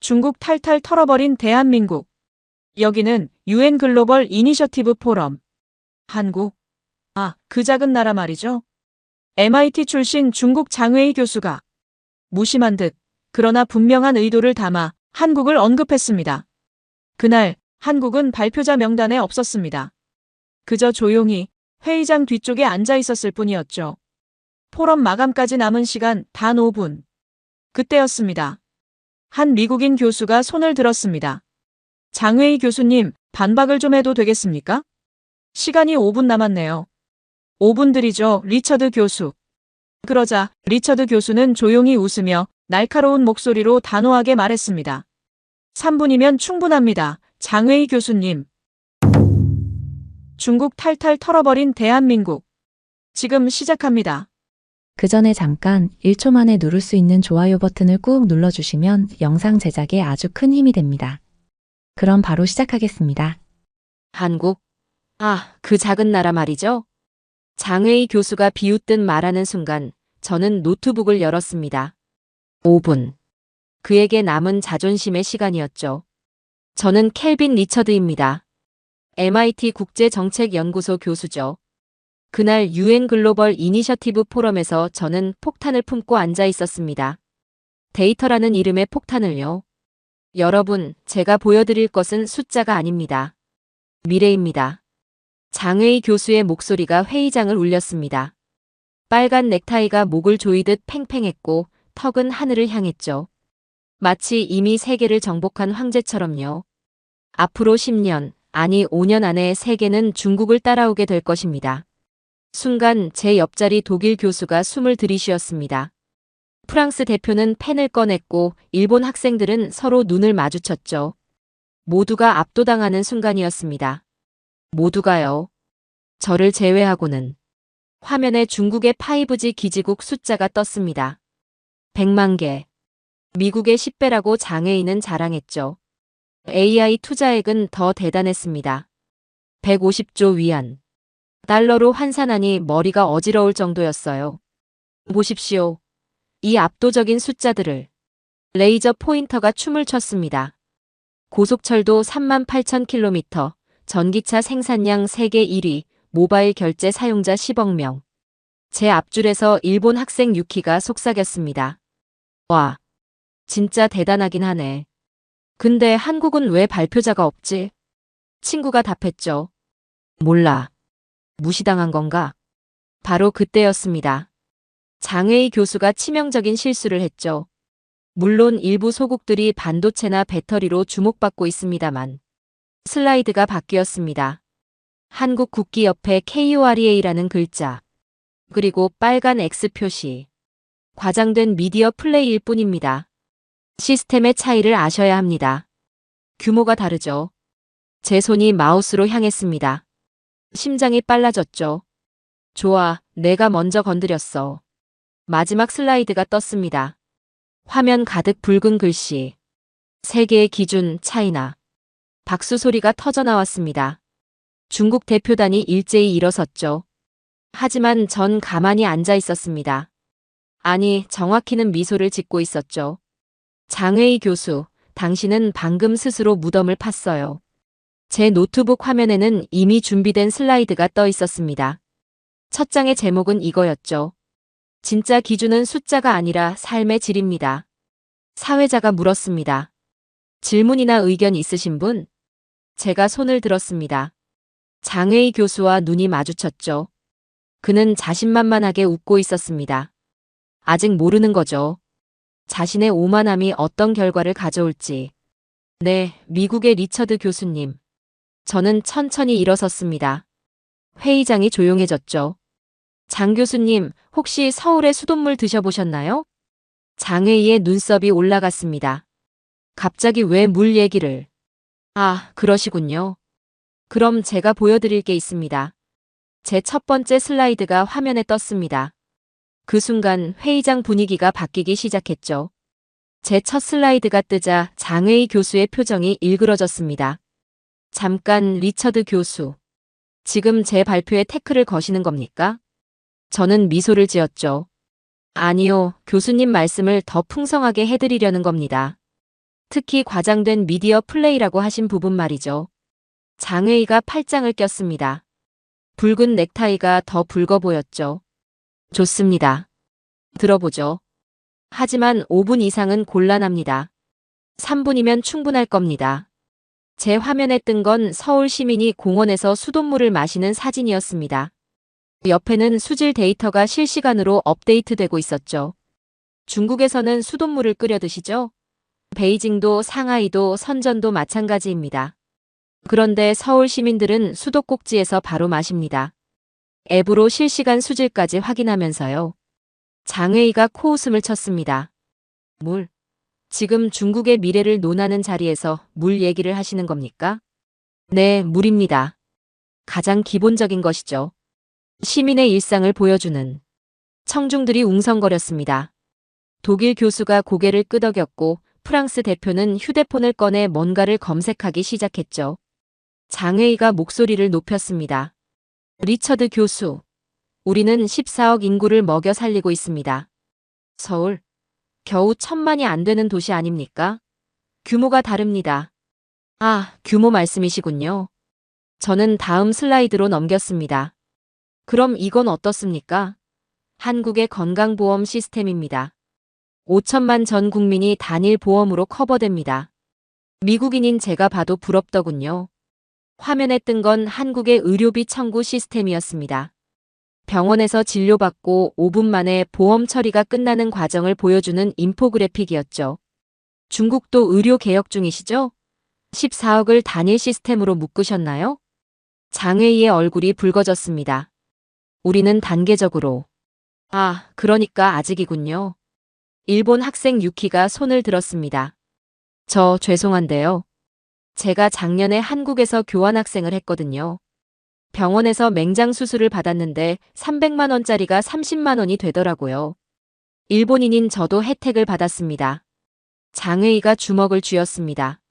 중국 탈탈 털어버린 대한민국. 여기는 UN 글로벌 이니셔티브 포럼. 한국. 그 작은 나라 말이죠. MIT 출신 중국 장웨이 교수가 무심한 듯 그러나 분명한 의도를 담아 한국을 언급했습니다. 그날 한국은 발표자 명단에 없었습니다. 그저 조용히 회의장 뒤쪽에 앉아 있었을 뿐이었죠. 포럼 마감까지 남은 시간 단 5분. 그때였습니다. 한 미국인 교수가 손을 들었습니다. 장웨이 교수님, 반박을 좀 해도 되겠습니까? 시간이 5분 남았네요. 5분 드리죠, 리처드 교수. 그러자 리처드 교수는 조용히 웃으며 날카로운 목소리로 단호하게 말했습니다. 3분이면 충분합니다, 장웨이 교수님. 중국 탈탈 털어버린 대한민국. 지금 시작합니다. 그 전에 잠깐 1초 만에 누를 수 있는 좋아요 버튼을 꾹 눌러주시면 영상 제작에 아주 큰 힘이 됩니다. 그럼 바로 시작하겠습니다. 한국? 그 작은 나라 말이죠. 장웨이 교수가 비웃듯 말하는 순간 저는 노트북을 열었습니다. 5분. 그에게 남은 자존심의 시간이었죠. 저는 켈빈 리처드입니다. MIT 국제정책연구소 교수죠. 그날 UN 글로벌 이니셔티브 포럼에서 저는 폭탄을 품고 앉아 있었습니다. 데이터라는 이름의 폭탄을요. 여러분, 제가 보여드릴 것은 숫자가 아닙니다. 미래입니다. 장웨이 교수의 목소리가 회의장을 울렸습니다. 빨간 넥타이가 목을 조이듯 팽팽했고 턱은 하늘을 향했죠. 마치 이미 세계를 정복한 황제처럼요. 앞으로 10년, 아니 5년 안에 세계는 중국을 따라오게 될 것입니다. 순간 제 옆자리 독일 교수가 숨을 들이쉬었습니다. 프랑스 대표는 펜을 꺼냈고 일본 학생들은 서로 눈을 마주쳤죠. 모두가 압도당하는 순간이었습니다. 모두가요. 저를 제외하고는. 화면에 중국의 5G 기지국 숫자가 떴습니다. 100만 개. 미국의 10배라고 장웨이는 자랑했죠. AI 투자액은 더 대단했습니다. 150조 위안. 달러로 환산하니 머리가 어지러울 정도였어요. 보십시오. 이 압도적인 숫자들을. 레이저 포인터가 춤을 췄습니다. 고속철도 38,000km, 전기차 생산량 세계 1위, 모바일 결제 사용자 10억 명. 제 앞줄에서 일본 학생 유키가 속삭였습니다. 와, 진짜 대단하긴 하네. 근데 한국은 왜 발표자가 없지? 친구가 답했죠. 몰라. 무시당한 건가? 바로 그때였습니다. 장웨이 교수가 치명적인 실수를 했죠. 물론 일부 소국들이 반도체나 배터리로 주목받고 있습니다만. 슬라이드가 바뀌었습니다. 한국 국기 옆에 KOREA라는 글자. 그리고 빨간 X 표시. 과장된 미디어 플레이일 뿐입니다. 시스템의 차이를 아셔야 합니다. 규모가 다르죠. 제 손이 마우스로 향했습니다. 심장이 빨라졌죠. 좋아, 내가 먼저 건드렸어. 마지막 슬라이드가 떴습니다. 화면 가득 붉은 글씨. 세계의 기준 차이나. 박수 소리가 터져나왔습니다. 중국 대표단이 일제히 일어섰죠. 하지만 전 가만히 앉아 있었습니다. 아니, 정확히는 미소를 짓고 있었죠. 장웨이 교수, 당신은 방금 스스로 무덤을 팠어요. 제 노트북 화면에는 이미 준비된 슬라이드가 떠 있었습니다. 첫 장의 제목은 이거였죠. 진짜 기준은 숫자가 아니라 삶의 질입니다. 사회자가 물었습니다. 질문이나 의견 있으신 분? 제가 손을 들었습니다. 장웨이 교수와 눈이 마주쳤죠. 그는 자신만만하게 웃고 있었습니다. 아직 모르는 거죠. 자신의 오만함이 어떤 결과를 가져올지. 네, 미국의 리처드 교수님. 저는 천천히 일어섰습니다. 회의장이 조용해졌죠. 장 교수님, 혹시 서울의 수돗물 드셔보셨나요? 장웨이의 눈썹이 올라갔습니다. 갑자기 왜 물 얘기를? 그러시군요. 그럼 제가 보여드릴 게 있습니다. 제 첫 번째 슬라이드가 화면에 떴습니다. 그 순간 회의장 분위기가 바뀌기 시작했죠. 제 첫 슬라이드가 뜨자 장웨이 교수의 표정이 일그러졌습니다. 잠깐, 리처드 교수. 지금 제 발표에 태클을 거시는 겁니까? 저는 미소를 지었죠. 아니요, 교수님 말씀을 더 풍성하게 해드리려는 겁니다. 특히 과장된 미디어 플레이라고 하신 부분 말이죠. 장웨이가 팔짱을 꼈습니다. 붉은 넥타이가 더 붉어 보였죠. 좋습니다. 들어보죠. 하지만 5분 이상은 곤란합니다. 3분이면 충분할 겁니다. 제 화면에 뜬 건 서울 시민이 공원에서 수돗물을 마시는 사진이었습니다. 옆에는 수질 데이터가 실시간으로 업데이트되고 있었죠. 중국에서는 수돗물을 끓여 드시죠? 베이징도 상하이도 선전도 마찬가지입니다. 그런데 서울 시민들은 수도꼭지에서 바로 마십니다. 앱으로 실시간 수질까지 확인하면서요. 장웨이가 코웃음을 쳤습니다. 물. 지금 중국의 미래를 논하는 자리에서 물 얘기를 하시는 겁니까? 네, 물입니다. 가장 기본적인 것이죠. 시민의 일상을 보여주는. 청중들이 웅성거렸습니다. 독일 교수가 고개를 끄덕였고 프랑스 대표는 휴대폰을 꺼내 뭔가를 검색하기 시작했죠. 장웨이가 목소리를 높였습니다. 리처드 교수, 우리는 14억 인구를 먹여 살리고 있습니다. 서울, 겨우 1000만이 안 되는 도시 아닙니까? 규모가 다릅니다. 아, 규모 말씀이시군요. 저는 다음 슬라이드로 넘겼습니다. 그럼 이건 어떻습니까? 한국의 건강보험 시스템입니다. 5천만 전 국민이 단일 보험으로 커버됩니다. 미국인인 제가 봐도 부럽더군요. 화면에 뜬 건 한국의 의료비 청구 시스템이었습니다. 병원에서 진료받고 5분 만에 보험 처리가 끝나는 과정을 보여주는 인포그래픽이었죠. 중국도 의료 개혁 중이시죠? 14억을 단일 시스템으로 묶으셨나요? 장웨이의 얼굴이 붉어졌습니다. 우리는 단계적으로. 아, 그러니까 아직이군요. 일본 학생 유키가 손을 들었습니다. 저 죄송한데요. 제가 작년에 한국에서 교환학생을 했거든요. 병원에서 맹장 수술을 받았는데 300만 원짜리가 30만 원이 되더라고요. 일본인인 저도 혜택을 받았습니다. 장웨이가 주먹을 쥐었습니다.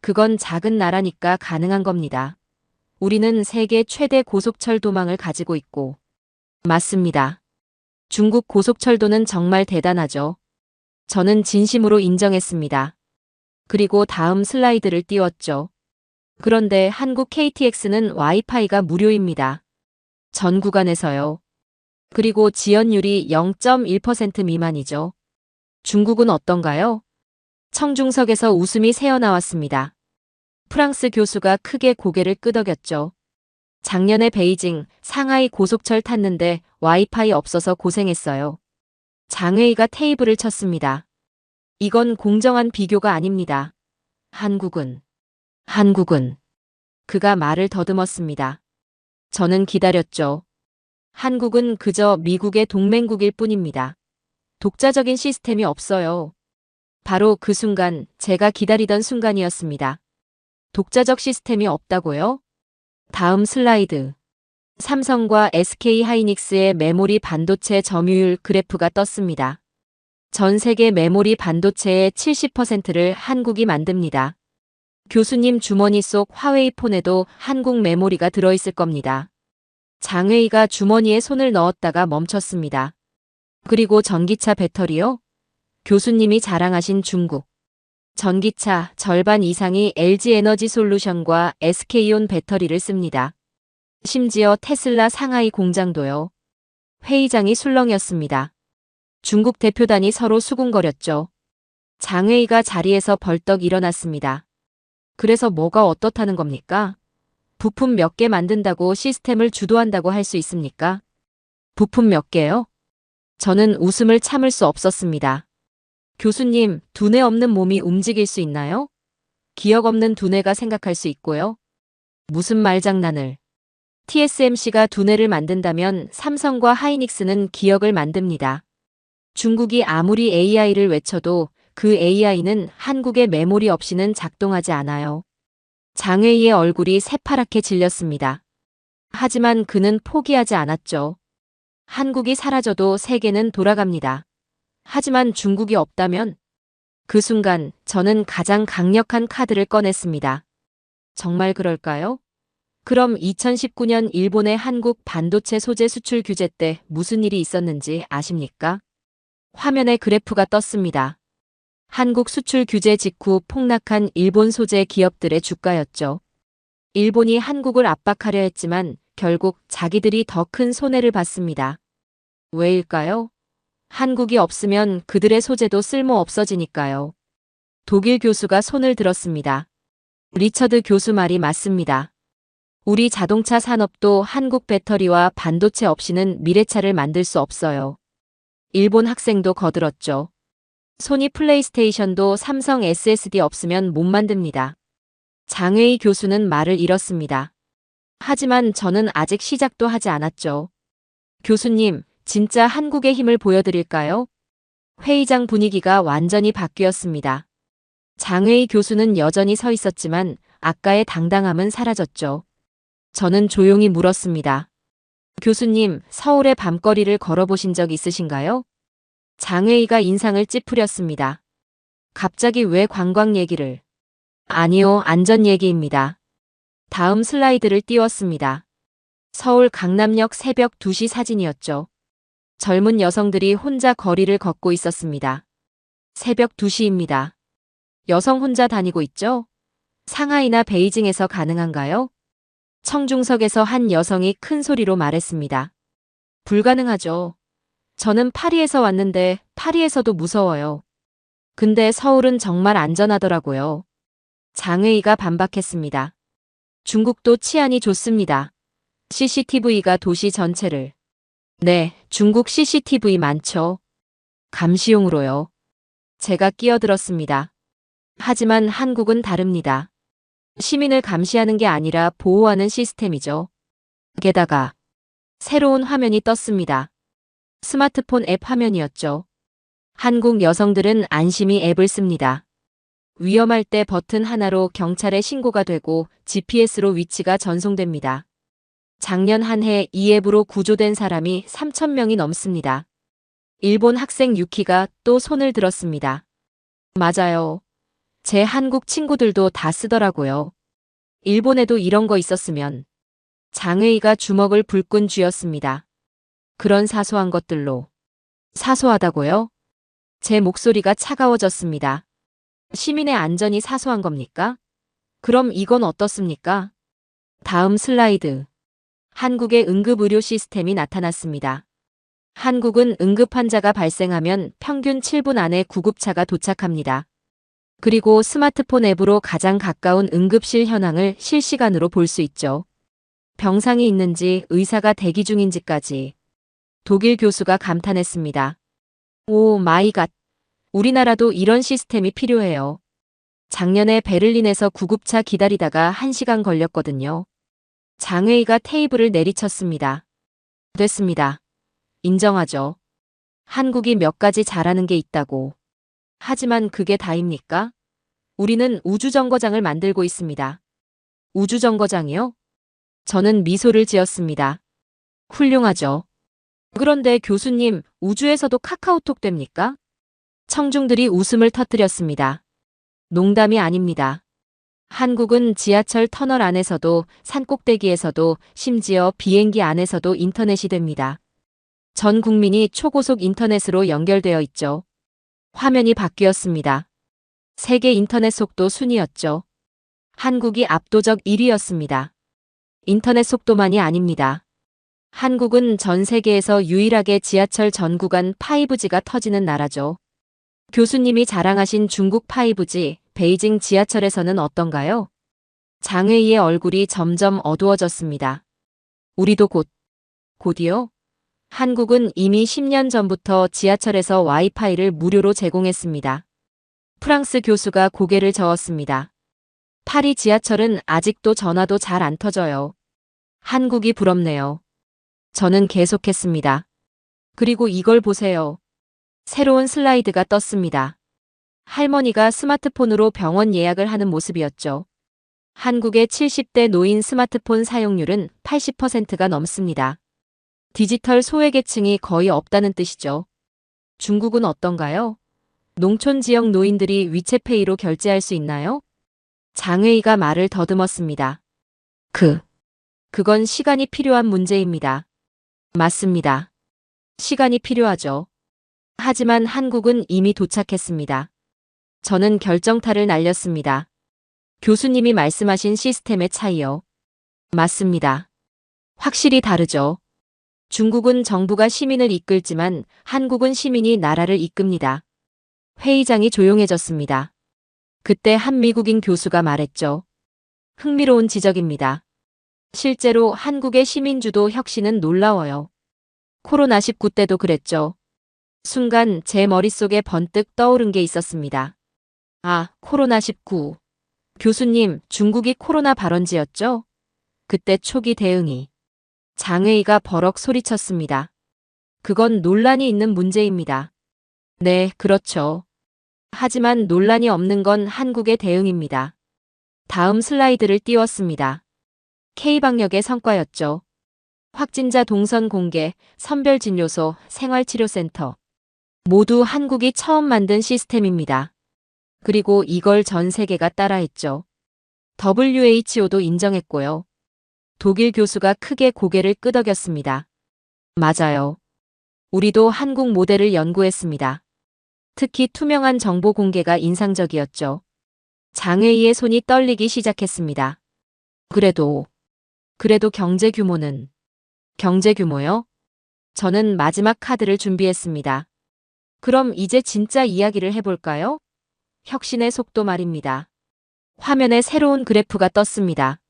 그건 작은 나라니까 가능한 겁니다. 우리는 세계 최대 고속철도망을 가지고 있고. 맞습니다. 중국 고속철도는 정말 대단하죠. 저는 진심으로 인정했습니다. 그리고 다음 슬라이드를 띄웠죠. 그런데 한국 KTX는 와이파이가 무료입니다. 전 구간에서요. 그리고 지연율이 0.1% 미만이죠. 중국은 어떤가요? 청중석에서 웃음이 새어나왔습니다. 프랑스 교수가 크게 고개를 끄덕였죠. 작년에 베이징, 상하이 고속철 탔는데 와이파이 없어서 고생했어요. 장웨이가 테이블을 쳤습니다. 이건 공정한 비교가 아닙니다. 한국은. 그가 말을 더듬었습니다. 저는 기다렸죠. 한국은 그저 미국의 동맹국일 뿐입니다. 독자적인 시스템이 없어요. 바로 그 순간, 제가 기다리던 순간이었습니다. 독자적 시스템이 없다고요? 다음 슬라이드. 삼성과 SK 하이닉스의 메모리 반도체 점유율 그래프가 떴습니다. 전 세계 메모리 반도체의 70%를 한국이 만듭니다. 교수님 주머니 속 화웨이 폰에도 한국 메모리가 들어있을 겁니다. 장웨이가 주머니에 손을 넣었다가 멈췄습니다. 그리고 전기차 배터리요? 교수님이 자랑하신 중국. 전기차 절반 이상이 LG에너지솔루션과 SK온 배터리를 씁니다. 심지어 테슬라 상하이 공장도요. 회의장이 술렁이었습니다. 중국 대표단이 서로 수군거렸죠. 장웨이가 자리에서 벌떡 일어났습니다. 그래서 뭐가 어떻다는 겁니까? 부품 몇 개 만든다고 시스템을 주도한다고 할 수 있습니까? 부품 몇 개요? 저는 웃음을 참을 수 없었습니다. 교수님, 두뇌 없는 몸이 움직일 수 있나요? 기억 없는 두뇌가 생각할 수 있고요. 무슨 말장난을. TSMC가 두뇌를 만든다면 삼성과 하이닉스는 기억을 만듭니다. 중국이 아무리 AI를 외쳐도 그 AI는 한국의 메모리 없이는 작동하지 않아요. 장웨이의 얼굴이 새파랗게 질렸습니다. 하지만 그는 포기하지 않았죠. 한국이 사라져도 세계는 돌아갑니다. 하지만 중국이 없다면? 그 순간 저는 가장 강력한 카드를 꺼냈습니다. 정말 그럴까요? 그럼 2019년 일본의 한국 반도체 소재 수출 규제 때 무슨 일이 있었는지 아십니까? 화면에 그래프가 떴습니다. 한국 수출 규제 직후 폭락한 일본 소재 기업들의 주가였죠. 일본이 한국을 압박하려 했지만 결국 자기들이 더 큰 손해를 봤습니다. 왜일까요? 한국이 없으면 그들의 소재도 쓸모 없어지니까요. 독일 교수가 손을 들었습니다. 리처드 교수 말이 맞습니다. 우리 자동차 산업도 한국 배터리와 반도체 없이는 미래차를 만들 수 없어요. 일본 학생도 거들었죠. 소니 플레이스테이션도 삼성 SSD 없으면 못 만듭니다. 장웨이 교수는 말을 잃었습니다. 하지만 저는 아직 시작도 하지 않았죠. 교수님, 진짜 한국의 힘을 보여드릴까요? 회의장 분위기가 완전히 바뀌었습니다. 장웨이 교수는 여전히 서 있었지만 아까의 당당함은 사라졌죠. 저는 조용히 물었습니다. 교수님, 서울의 밤거리를 걸어보신 적 있으신가요? 장웨이가 인상을 찌푸렸습니다. 갑자기 왜 관광 얘기를? 아니요, 안전 얘기입니다. 다음 슬라이드를 띄웠습니다. 서울 강남역 새벽 2시 사진이었죠. 젊은 여성들이 혼자 거리를 걷고 있었습니다. 새벽 2시입니다. 여성 혼자 다니고 있죠? 상하이나 베이징에서 가능한가요? 청중석에서 한 여성이 큰 소리로 말했습니다. 불가능하죠. 저는 파리에서 왔는데 파리에서도 무서워요. 근데 서울은 정말 안전하더라고요. 장웨이가 반박했습니다. 중국도 치안이 좋습니다. CCTV가 도시 전체를. 네, 중국 CCTV 많죠. 감시용으로요. 제가 끼어들었습니다. 하지만 한국은 다릅니다. 시민을 감시하는 게 아니라 보호하는 시스템이죠. 게다가 새로운 화면이 떴습니다. 스마트폰 앱 화면이었죠. 한국 여성들은 안심히 앱을 씁니다. 위험할 때 버튼 하나로 경찰에 신고가 되고 GPS로 위치가 전송됩니다. 작년 한 해 이 앱으로 구조된 사람이 3,000명이 넘습니다. 일본 학생 유키가 또 손을 들었습니다. 맞아요. 제 한국 친구들도 다 쓰더라고요. 일본에도 이런 거 있었으면. 장웨이가 주먹을 불끈 쥐었습니다. 그런 사소한 것들로. 사소하다고요? 제 목소리가 차가워졌습니다. 시민의 안전이 사소한 겁니까? 그럼 이건 어떻습니까? 다음 슬라이드. 한국의 응급의료 시스템이 나타났습니다. 한국은 응급환자가 발생하면 평균 7분 안에 구급차가 도착합니다. 그리고 스마트폰 앱으로 가장 가까운 응급실 현황을 실시간으로 볼 수 있죠. 병상이 있는지 의사가 대기 중인지까지. 독일 교수가 감탄했습니다. 오 마이 갓. 우리나라도 이런 시스템이 필요해요. 작년에 베를린에서 구급차 기다리다가 1시간 걸렸거든요. 장웨이가 테이블을 내리쳤습니다. 됐습니다. 인정하죠. 한국이 몇 가지 잘하는 게 있다고. 하지만 그게 다입니까? 우리는 우주정거장을 만들고 있습니다. 우주정거장이요? 저는 미소를 지었습니다. 훌륭하죠. 그런데 교수님, 우주에서도 카카오톡 됩니까? 청중들이 웃음을 터뜨렸습니다. 농담이 아닙니다. 한국은 지하철 터널 안에서도 산꼭대기에서도 심지어 비행기 안에서도 인터넷이 됩니다. 전 국민이 초고속 인터넷으로 연결되어 있죠. 화면이 바뀌었습니다. 세계 인터넷 속도 순위였죠. 한국이 압도적 1위였습니다. 인터넷 속도만이 아닙니다. 한국은 전 세계에서 유일하게 지하철 전 구간 5G가 터지는 나라죠. 교수님이 자랑하신 중국 5G, 베이징 지하철에서는 어떤가요? 장웨이의 얼굴이 점점 어두워졌습니다. 우리도 곧이요? 한국은 이미 10년 전부터 지하철에서 와이파이를 무료로 제공했습니다. 프랑스 교수가 고개를 저었습니다. 파리 지하철은 아직도 전화도 잘 안 터져요. 한국이 부럽네요. 저는 계속했습니다. 그리고 이걸 보세요. 새로운 슬라이드가 떴습니다. 할머니가 스마트폰으로 병원 예약을 하는 모습이었죠. 한국의 70대 노인 스마트폰 사용률은 80%가 넘습니다. 디지털 소외계층이 거의 없다는 뜻이죠. 중국은 어떤가요? 농촌 지역 노인들이 위챗페이로 결제할 수 있나요? 장웨이가 말을 더듬었습니다. 그건 시간이 필요한 문제입니다. 맞습니다. 시간이 필요하죠. 하지만 한국은 이미 도착했습니다. 저는 결정타를 날렸습니다. 교수님이 말씀하신 시스템의 차이요. 맞습니다. 확실히 다르죠. 중국은 정부가 시민을 이끌지만 한국은 시민이 나라를 이끕니다. 회의장이 조용해졌습니다. 그때 한 미국인 교수가 말했죠. 흥미로운 지적입니다. 실제로 한국의 시민주도 혁신은 놀라워요. 코로나19 때도 그랬죠. 순간 제 머릿속에 번뜩 떠오른 게 있었습니다. 아, 코로나19. 교수님, 중국이 코로나 발원지였죠? 그때 초기 대응이. 장회의가 버럭 소리쳤습니다. 그건 논란이 있는 문제입니다. 네, 그렇죠. 하지만 논란이 없는 건 한국의 대응입니다. 다음 슬라이드를 띄웠습니다. K방역의 성과였죠. 확진자 동선 공개, 선별진료소, 생활치료센터. 모두 한국이 처음 만든 시스템입니다. 그리고 이걸 전 세계가 따라했죠. WHO도 인정했고요. 독일 교수가 크게 고개를 끄덕였습니다. 맞아요. 우리도 한국 모델을 연구했습니다. 특히 투명한 정보 공개가 인상적이었죠. 장회의의 손이 떨리기 시작했습니다. 그래도 경제 규모는? 경제 규모요? 저는 마지막 카드를 준비했습니다. 그럼 이제 진짜 이야기를 해볼까요? 혁신의 속도 말입니다. 화면에 새로운 그래프가 떴습니다.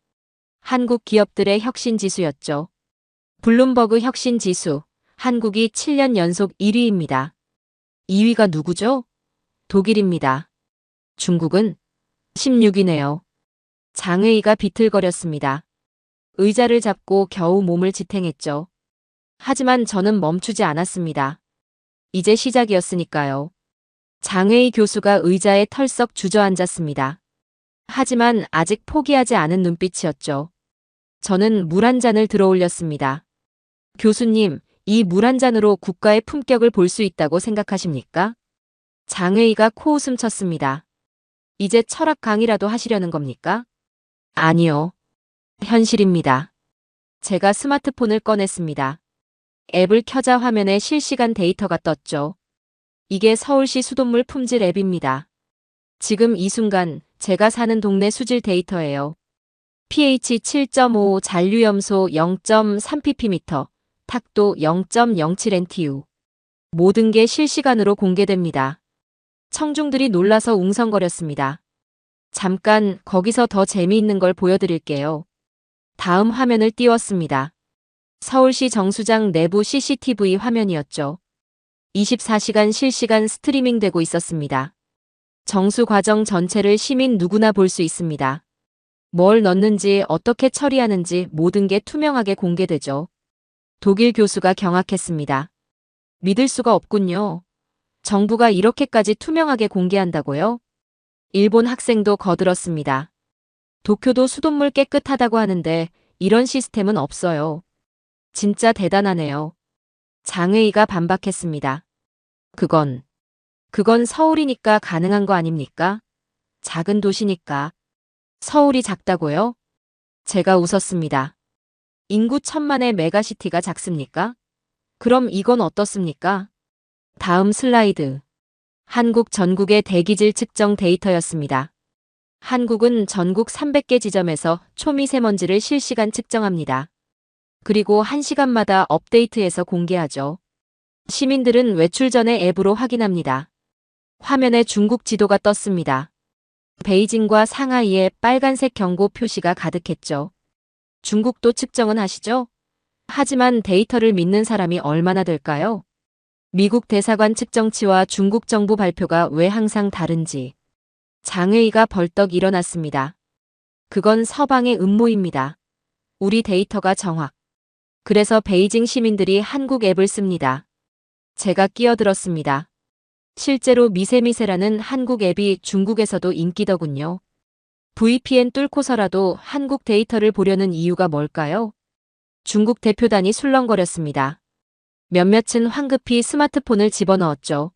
한국 기업들의 혁신 지수였죠. 블룸버그 혁신 지수, 한국이 7년 연속 1위입니다. 2위가 누구죠? 독일입니다. 중국은 16위네요. 장회의가 비틀거렸습니다. 의자를 잡고 겨우 몸을 지탱했죠. 하지만 저는 멈추지 않았습니다. 이제 시작이었으니까요. 장회의 교수가 의자에 털썩 주저앉았습니다. 하지만 아직 포기하지 않은 눈빛이었죠. 저는 물 한 잔을 들어 올렸습니다. 교수님, 이 물 한 잔으로 국가의 품격을 볼 수 있다고 생각하십니까? 장회의가 코웃음 쳤습니다. 이제 철학 강의라도 하시려는 겁니까? 아니요. 현실입니다. 제가 스마트폰을 꺼냈습니다. 앱을 켜자 화면에 실시간 데이터가 떴죠. 이게 서울시 수돗물 품질 앱입니다. 지금 이 순간 제가 사는 동네 수질 데이터예요. pH 7.5, 잔류염소 0.3ppm, 탁도 0.07NTU. 모든 게 실시간으로 공개됩니다. 청중들이 놀라서 웅성거렸습니다. 잠깐 거기서 더 재미있는 걸 보여드릴게요. 다음 화면을 띄웠습니다. 서울시 정수장 내부 CCTV 화면이었죠. 24시간 실시간 스트리밍 되고 있었습니다. 정수 과정 전체를 시민 누구나 볼 수 있습니다. 뭘 넣는지 어떻게 처리하는지 모든 게 투명하게 공개되죠. 독일 교수가 경악했습니다. 믿을 수가 없군요. 정부가 이렇게까지 투명하게 공개한다고요? 일본 학생도 거들었습니다. 도쿄도 수돗물 깨끗하다고 하는데 이런 시스템은 없어요. 진짜 대단하네요. 장회의가 반박했습니다. 그건 서울이니까 가능한 거 아닙니까? 작은 도시니까. 서울이 작다고요? 제가 웃었습니다. 인구 1000만의 메가시티가 작습니까? 그럼 이건 어떻습니까? 다음 슬라이드. 한국 전국의 대기질 측정 데이터였습니다. 한국은 전국 300개 지점에서 초미세먼지를 실시간 측정합니다. 그리고 1시간마다 업데이트해서 공개하죠. 시민들은 외출 전에 앱으로 확인합니다. 화면에 중국 지도가 떴습니다. 베이징과 상하이에 빨간색 경고 표시가 가득했죠. 중국도 측정은 하시죠? 하지만 데이터를 믿는 사람이 얼마나 될까요? 미국 대사관 측정치와 중국 정부 발표가 왜 항상 다른지. 장회의가 벌떡 일어났습니다. 그건 서방의 음모입니다. 우리 데이터가 정확. 그래서 베이징 시민들이 한국 앱을 씁니다. 제가 끼어들었습니다. 실제로 미세미세라는 한국 앱이 중국에서도 인기더군요. VPN 뚫고서라도 한국 데이터를 보려는 이유가 뭘까요? 중국 대표단이 술렁거렸습니다. 몇몇은 황급히 스마트폰을 집어넣었죠.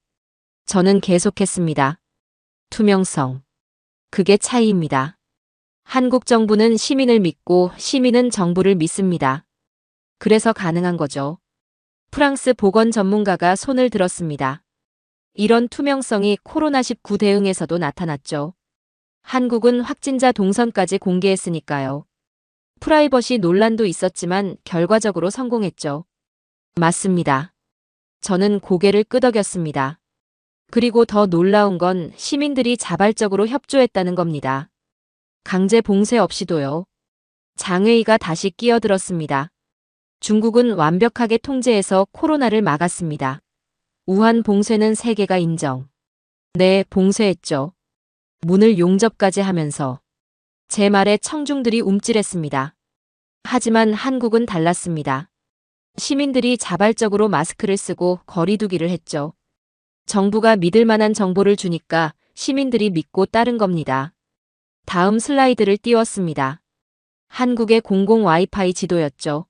저는 계속했습니다. 투명성. 그게 차이입니다. 한국 정부는 시민을 믿고 시민은 정부를 믿습니다. 그래서 가능한 거죠. 프랑스 보건 전문가가 손을 들었습니다. 이런 투명성이 코로나19 대응에서도 나타났죠. 한국은 확진자 동선까지 공개했으니까요. 프라이버시 논란도 있었지만 결과적으로 성공했죠. 맞습니다. 저는 고개를 끄덕였습니다. 그리고 더 놀라운 건 시민들이 자발적으로 협조했다는 겁니다. 강제 봉쇄 없이도요. 장외이가 다시 끼어들었습니다. 중국은 완벽하게 통제해서 코로나를 막았습니다. 우한 봉쇄는 세계가 인정. 네, 봉쇄했죠. 문을 용접까지 하면서. 제 말에 청중들이 움찔했습니다. 하지만 한국은 달랐습니다. 시민들이 자발적으로 마스크를 쓰고 거리 두기를 했죠. 정부가 믿을 만한 정보를 주니까 시민들이 믿고 따른 겁니다. 다음 슬라이드를 띄웠습니다. 한국의 공공 와이파이 지도였죠.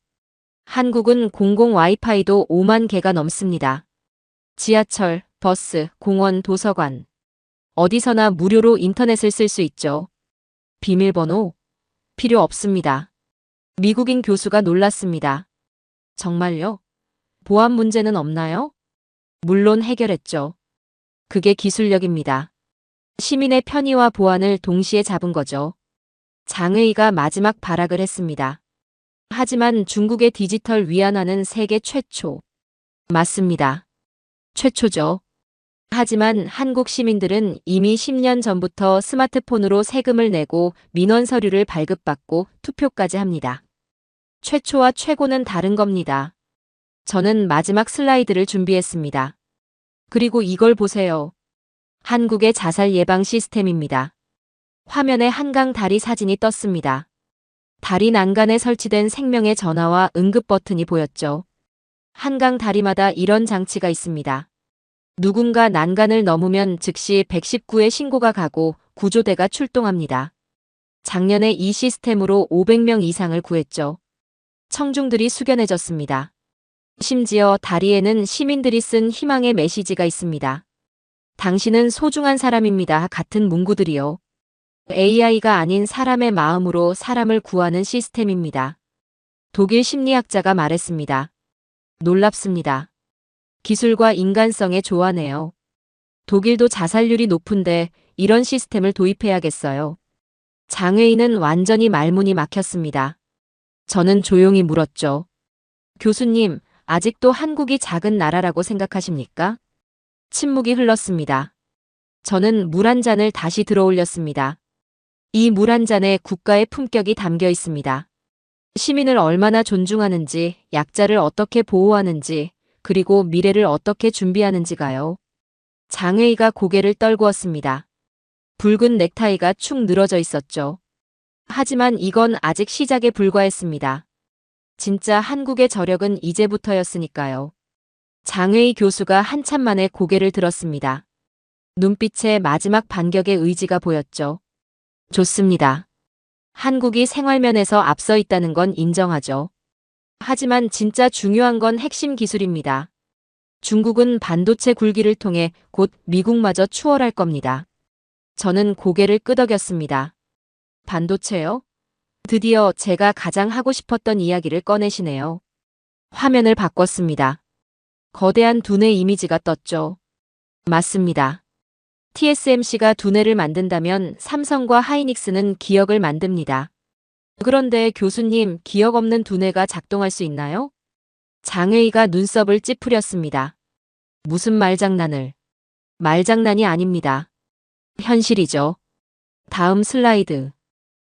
한국은 공공 와이파이도 5만 개가 넘습니다. 지하철, 버스, 공원, 도서관. 어디서나 무료로 인터넷을 쓸 수 있죠. 비밀번호? 필요 없습니다. 미국인 교수가 놀랐습니다. 정말요? 보안 문제는 없나요? 물론 해결했죠. 그게 기술력입니다. 시민의 편의와 보안을 동시에 잡은 거죠. 장의가 마지막 발악을 했습니다. 하지만 중국의 디지털 위안화는 세계 최초. 맞습니다. 최초죠. 하지만 한국 시민들은 이미 10년 전부터 스마트폰으로 세금을 내고 민원 서류를 발급받고 투표까지 합니다. 최초와 최고는 다른 겁니다. 저는 마지막 슬라이드를 준비했습니다. 그리고 이걸 보세요. 한국의 자살 예방 시스템입니다. 화면에 한강 다리 사진이 떴습니다. 다리 난간에 설치된 생명의 전화와 응급 버튼이 보였죠. 한강 다리마다 이런 장치가 있습니다. 누군가 난간을 넘으면 즉시 119에 신고가 가고 구조대가 출동합니다. 작년에 이 시스템으로 500명 이상을 구했죠. 청중들이 숙연해졌습니다. 심지어 다리에는 시민들이 쓴 희망의 메시지가 있습니다. 당신은 소중한 사람입니다. 같은 문구들이요. AI가 아닌 사람의 마음으로 사람을 구하는 시스템입니다. 독일 심리학자가 말했습니다. 놀랍습니다. 기술과 인간성의 조화네요. 독일도 자살률이 높은데 이런 시스템을 도입해야겠어요. 장외인은 완전히 말문이 막혔습니다. 저는 조용히 물었죠. 교수님, 아직도 한국이 작은 나라라고 생각하십니까? 침묵이 흘렀습니다. 저는 물 한 잔을 다시 들어올렸습니다. 이 물 한 잔에 국가의 품격이 담겨 있습니다. 시민을 얼마나 존중하는지, 약자를 어떻게 보호하는지, 그리고 미래를 어떻게 준비하는지가요. 장외이가 고개를 떨구었습니다. 붉은 넥타이가 축 늘어져 있었죠. 하지만 이건 아직 시작에 불과했습니다. 진짜 한국의 저력은 이제부터였으니까요. 장외이 교수가 한참 만에 고개를 들었습니다. 눈빛에 마지막 반격의 의지가 보였죠. 좋습니다. 한국이 생활면에서 앞서 있다는 건 인정하죠. 하지만 진짜 중요한 건 핵심 기술입니다. 중국은 반도체 굴기를 통해 곧 미국마저 추월할 겁니다. 저는 고개를 끄덕였습니다. 반도체요? 드디어 제가 가장 하고 싶었던 이야기를 꺼내시네요. 화면을 바꿨습니다. 거대한 두뇌 이미지가 떴죠. 맞습니다. TSMC가 두뇌를 만든다면 삼성과 하이닉스는 기억을 만듭니다. 그런데 교수님, 기억 없는 두뇌가 작동할 수 있나요? 장외이가 눈썹을 찌푸렸습니다. 무슨 말장난을. 말장난이 아닙니다. 현실이죠. 다음 슬라이드.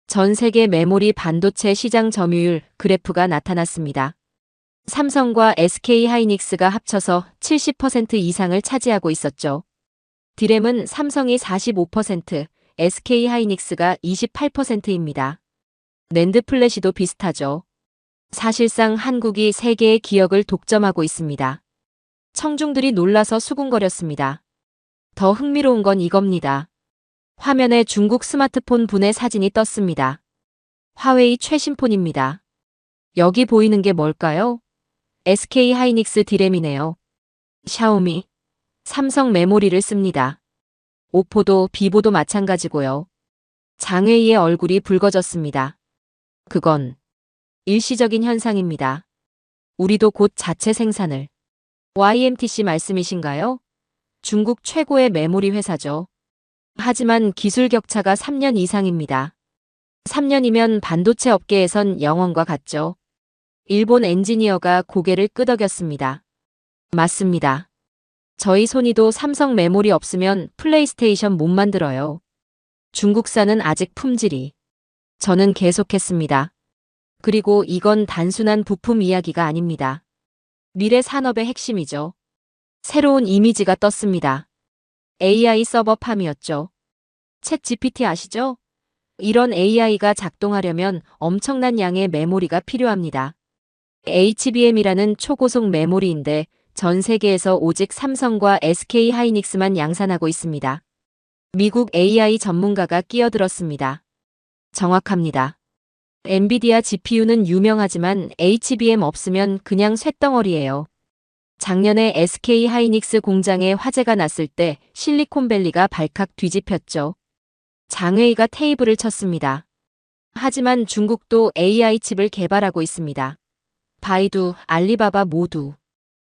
전 세계 메모리 반도체 시장 점유율 그래프가 나타났습니다. 삼성과 SK 하이닉스가 합쳐서 70% 이상을 차지하고 있었죠. 디램은 삼성이 45%, SK 하이닉스가 28%입니다. 낸드 플래시도 비슷하죠. 사실상 한국이 세계의 기억을 독점하고 있습니다. 청중들이 놀라서 수군거렸습니다. 더 흥미로운 건 이겁니다. 화면에 중국 스마트폰 분해 사진이 떴습니다. 화웨이 최신 폰입니다. 여기 보이는 게 뭘까요? SK 하이닉스 디램이네요. 샤오미, 삼성 메모리를 씁니다. 오포도 비보도 마찬가지고요. 장외이의 얼굴이 붉어졌습니다. 그건 일시적인 현상입니다. 우리도 곧 자체 생산을. YMTC 말씀이신가요? 중국 최고의 메모리 회사죠. 하지만 기술 격차가 3년 이상입니다. 3년이면 반도체 업계에선 영원과 같죠. 일본 엔지니어가 고개를 끄덕였습니다. 맞습니다. 저희 소니도 삼성 메모리 없으면 플레이스테이션 못 만들어요. 중국산은 아직 품질이. 저는 계속했습니다. 그리고 이건 단순한 부품 이야기가 아닙니다. 미래 산업의 핵심이죠. 새로운 이미지가 떴습니다. AI 서버팜이었죠. 챗 GPT 아시죠? 이런 AI가 작동하려면 엄청난 양의 메모리가 필요합니다. HBM이라는 초고속 메모리인데 전 세계에서 오직 삼성과 SK 하이닉스만 양산하고 있습니다. 미국 AI 전문가가 끼어들었습니다. 정확합니다. 엔비디아 GPU는 유명하지만 HBM 없으면 그냥 쇳덩어리예요. 작년에 SK 하이닉스 공장에 화재가 났을 때 실리콘밸리가 발칵 뒤집혔죠. 장웨이가 테이블을 쳤습니다. 하지만 중국도 AI 칩을 개발하고 있습니다. 바이두, 알리바바 모두.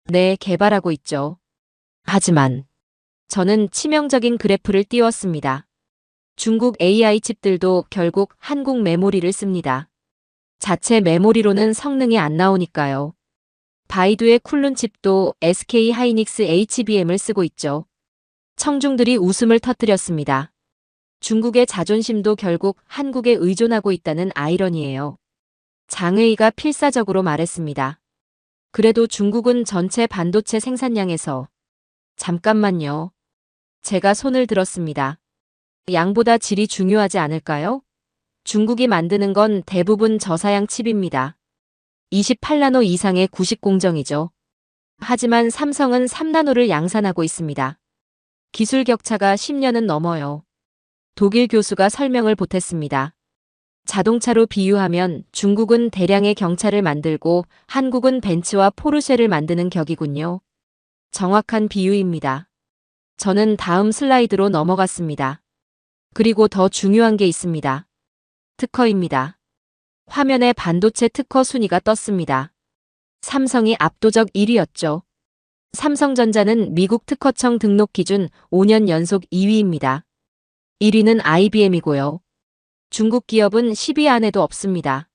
네, 개발하고 있죠. 하지만 저는 치명적인 그래프를 띄웠습니다. 중국 AI 칩들도 결국 한국 메모리를 씁니다. 자체 메모리로는 성능이 안 나오니까요. 바이두의 쿨룬 칩도 SK 하이닉스 HBM을 쓰고 있죠. 청중들이 웃음을 터뜨렸습니다. 중국의 자존심도 결국 한국에 의존하고 있다는 아이러니예요. 장웨이가 필사적으로 말했습니다. 그래도 중국은 전체 반도체 생산량에서 잠깐만요. 제가 손을 들었습니다. 양보다 질이 중요하지 않을까요? 중국이 만드는 건 대부분 저사양 칩입니다. 28나노 이상의 구식 공정이죠. 하지만 삼성은 3나노를 양산하고 있습니다. 기술 격차가 10년은 넘어요. 독일 교수가 설명을 보탰습니다. 자동차로 비유하면 중국은 대량의 경차를 만들고 한국은 벤츠와 포르쉐를 만드는 격이군요. 정확한 비유입니다. 저는 다음 슬라이드로 넘어갔습니다. 그리고 더 중요한 게 있습니다. 특허입니다. 화면에 반도체 특허 순위가 떴습니다. 삼성이 압도적 1위였죠. 삼성전자는 미국 특허청 등록 기준 5년 연속 2위입니다. 1위는 IBM이고요. 중국 기업은 10위 안에도 없습니다.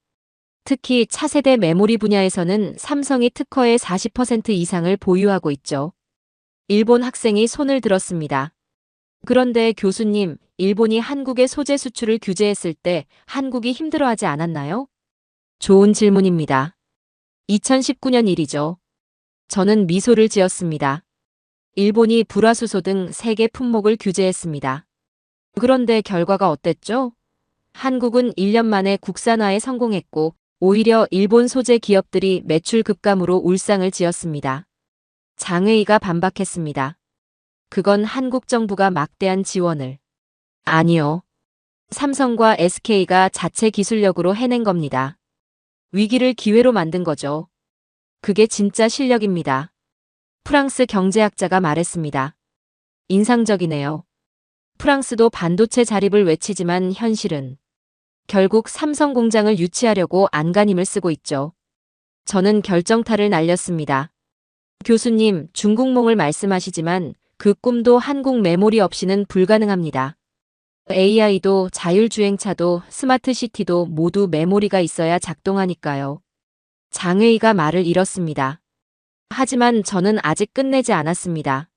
특히 차세대 메모리 분야에서는 삼성이 특허의 40% 이상을 보유하고 있죠. 일본 학생이 손을 들었습니다. 그런데 교수님, 일본이 한국의 소재 수출을 규제했을 때 한국이 힘들어하지 않았나요? 좋은 질문입니다. 2019년 일이죠. 저는 미소를 지었습니다. 일본이 불화수소 등 세계 품목을 규제했습니다. 그런데 결과가 어땠죠? 한국은 1년 만에 국산화에 성공했고 오히려 일본 소재 기업들이 매출 급감으로 울상을 지었습니다. 장웨이가 반박했습니다. 그건 한국 정부가 막대한 지원을. 아니요. 삼성과 SK가 자체 기술력으로 해낸 겁니다. 위기를 기회로 만든 거죠. 그게 진짜 실력입니다. 프랑스 경제학자가 말했습니다. 인상적이네요. 프랑스도 반도체 자립을 외치지만 현실은 결국 삼성 공장을 유치하려고 안간힘을 쓰고 있죠. 저는 결정타를 날렸습니다. 교수님, 중국몽을 말씀하시지만 그 꿈도 한국 메모리 없이는 불가능합니다. AI도 자율주행차도 스마트시티도 모두 메모리가 있어야 작동하니까요. 장웨이가 말을 잃었습니다. 하지만 저는 아직 끝내지 않았습니다.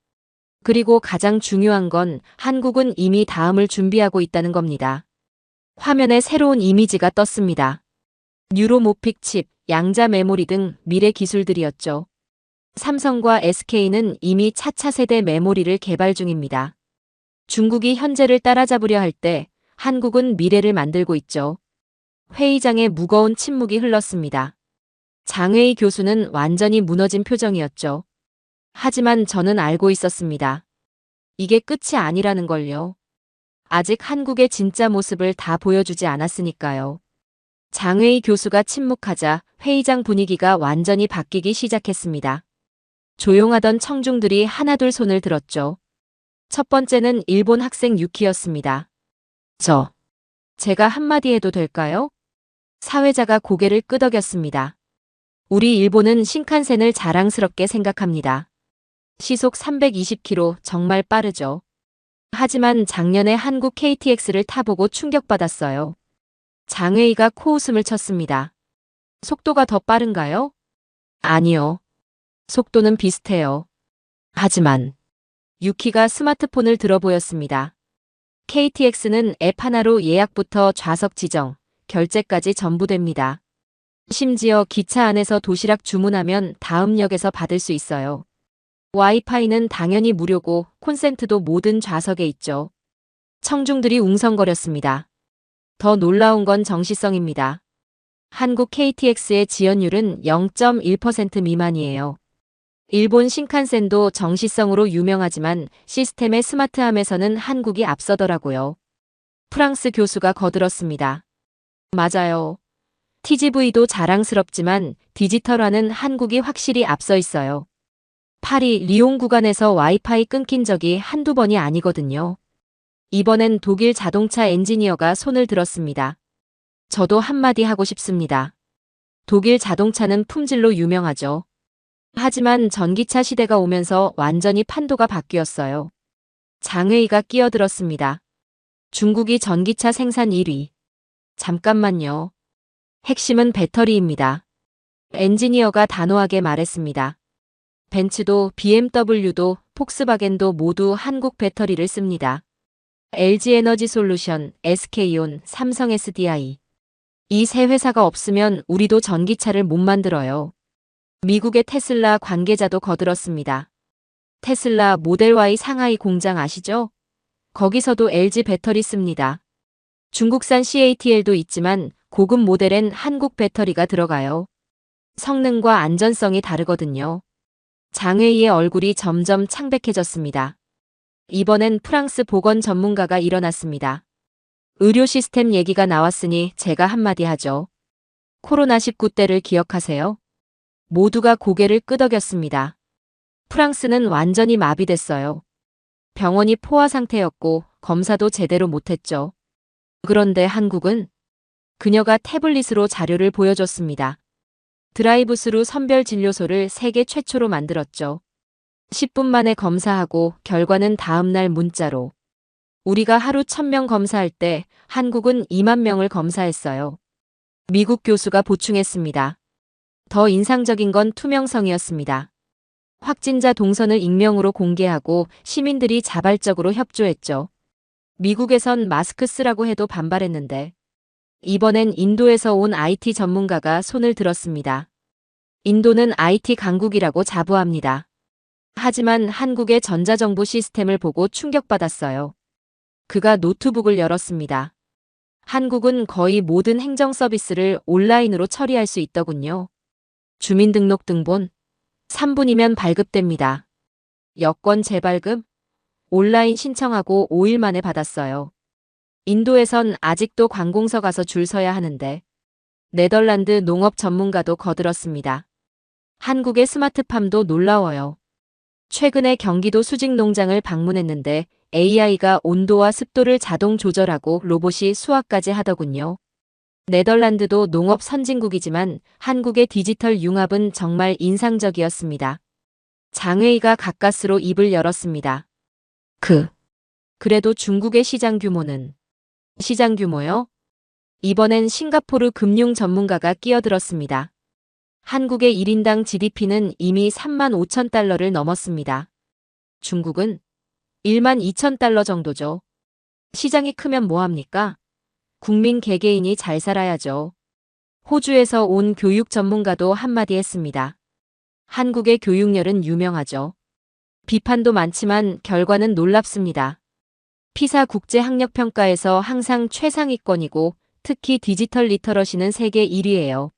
그리고 가장 중요한 건 한국은 이미 다음을 준비하고 있다는 겁니다. 화면에 새로운 이미지가 떴습니다. 뉴로모픽 칩, 양자 메모리 등 미래 기술들이었죠. 삼성과 SK는 이미 차차 세대 메모리를 개발 중입니다. 중국이 현재를 따라잡으려 할 때 한국은 미래를 만들고 있죠. 회의장에 무거운 침묵이 흘렀습니다. 장웨이 교수는 완전히 무너진 표정이었죠. 하지만 저는 알고 있었습니다. 이게 끝이 아니라는 걸요. 아직 한국의 진짜 모습을 다 보여주지 않았으니까요. 장웨이 교수가 침묵하자 회의장 분위기가 완전히 바뀌기 시작했습니다. 조용하던 청중들이 하나둘 손을 들었죠. 첫 번째는 일본 학생 유키였습니다. 제가 한마디 해도 될까요? 사회자가 고개를 끄덕였습니다. 우리 일본은 신칸센을 자랑스럽게 생각합니다. 시속 320km 정말 빠르죠. 하지만 작년에 한국 KTX를 타보고 충격받았어요. 장웨이가 코웃음을 쳤습니다. 속도가 더 빠른가요? 아니요. 속도는 비슷해요. 하지만 유키가 스마트폰을 들어 보였습니다. KTX는 앱 하나로 예약부터 좌석 지정, 결제까지 전부 됩니다. 심지어 기차 안에서 도시락 주문하면 다음 역에서 받을 수 있어요. 와이파이는 당연히 무료고 콘센트도 모든 좌석에 있죠. 청중들이 웅성거렸습니다. 더 놀라운 건 정시성입니다. 한국 KTX의 지연율은 0.1% 미만이에요. 일본 신칸센도 정시성으로 유명하지만 시스템의 스마트함에서는 한국이 앞서더라고요. 프랑스 교수가 거들었습니다. 맞아요. TGV도 자랑스럽지만 디지털화는 한국이 확실히 앞서 있어요. 파리, 리옹 구간에서 와이파이 끊긴 적이 한두 번이 아니거든요. 이번엔 독일 자동차 엔지니어가 손을 들었습니다. 저도 한마디 하고 싶습니다. 독일 자동차는 품질로 유명하죠. 하지만 전기차 시대가 오면서 완전히 판도가 바뀌었어요. 장웨이가 끼어들었습니다. 중국이 전기차 생산 1위. 잠깐만요. 핵심은 배터리입니다. 엔지니어가 단호하게 말했습니다. 벤츠도 BMW도 폭스바겐도 모두 한국 배터리를 씁니다. LG 에너지 솔루션, SK온, 삼성 SDI. 이 세 회사가 없으면 우리도 전기차를 못 만들어요. 미국의 테슬라 관계자도 거들었습니다. 테슬라 모델 Y 상하이 공장 아시죠? 거기서도 LG 배터리 씁니다. 중국산 CATL도 있지만 고급 모델엔 한국 배터리가 들어가요. 성능과 안전성이 다르거든요. 장웨이의 얼굴이 점점 창백해졌습니다. 이번엔 프랑스 보건 전문가가 일어났습니다. 의료 시스템 얘기가 나왔으니 제가 한마디 하죠. 코로나19 때를 기억하세요? 모두가 고개를 끄덕였습니다. 프랑스는 완전히 마비됐어요. 병원이 포화 상태였고 검사도 제대로 못했죠. 그런데 한국은 그녀가 태블릿으로 자료를 보여줬습니다. 드라이브스루 선별진료소를 세계 최초로 만들었죠. 10분 만에 검사하고 결과는 다음날 문자로. 우리가 하루 1000명 검사할 때 한국은 2만 명을 검사했어요. 미국 교수가 보충했습니다. 더 인상적인 건 투명성이었습니다. 확진자 동선을 익명으로 공개하고 시민들이 자발적으로 협조했죠. 미국에선 마스크 쓰라고 해도 반발했는데 이번엔 인도에서 온 IT 전문가가 손을 들었습니다. 인도는 IT 강국이라고 자부합니다. 하지만 한국의 전자정보 시스템을 보고 충격받았어요. 그가 노트북을 열었습니다. 한국은 거의 모든 행정 서비스를 온라인으로 처리할 수 있더군요. 주민등록등본 3분이면 발급됩니다. 여권 재발급 온라인 신청하고 5일 만에 받았어요. 인도에선 아직도 관공서 가서 줄 서야 하는데 네덜란드 농업 전문가도 거들었습니다. 한국의 스마트팜도 놀라워요. 최근에 경기도 수직 농장을 방문했는데 AI가 온도와 습도를 자동 조절하고 로봇이 수확까지 하더군요. 네덜란드도 농업 선진국이지만 한국의 디지털 융합은 정말 인상적이었습니다. 장웨이가 가까스로 입을 열었습니다. 그래도 중국의 시장 규모는? 시장 규모요? 이번엔 싱가포르 금융 전문가가 끼어들었습니다. 한국의 1인당 GDP는 이미 3만 5천 달러를 넘었습니다. 중국은 1만 2천 달러 정도죠. 시장이 크면 뭐합니까? 국민 개개인이 잘 살아야죠. 호주에서 온 교육 전문가도 한마디 했습니다. 한국의 교육열은 유명하죠. 비판도 많지만 결과는 놀랍습니다. 피사 국제학력평가에서 항상 최상위권이고 특히 디지털 리터러시는 세계 1위예요.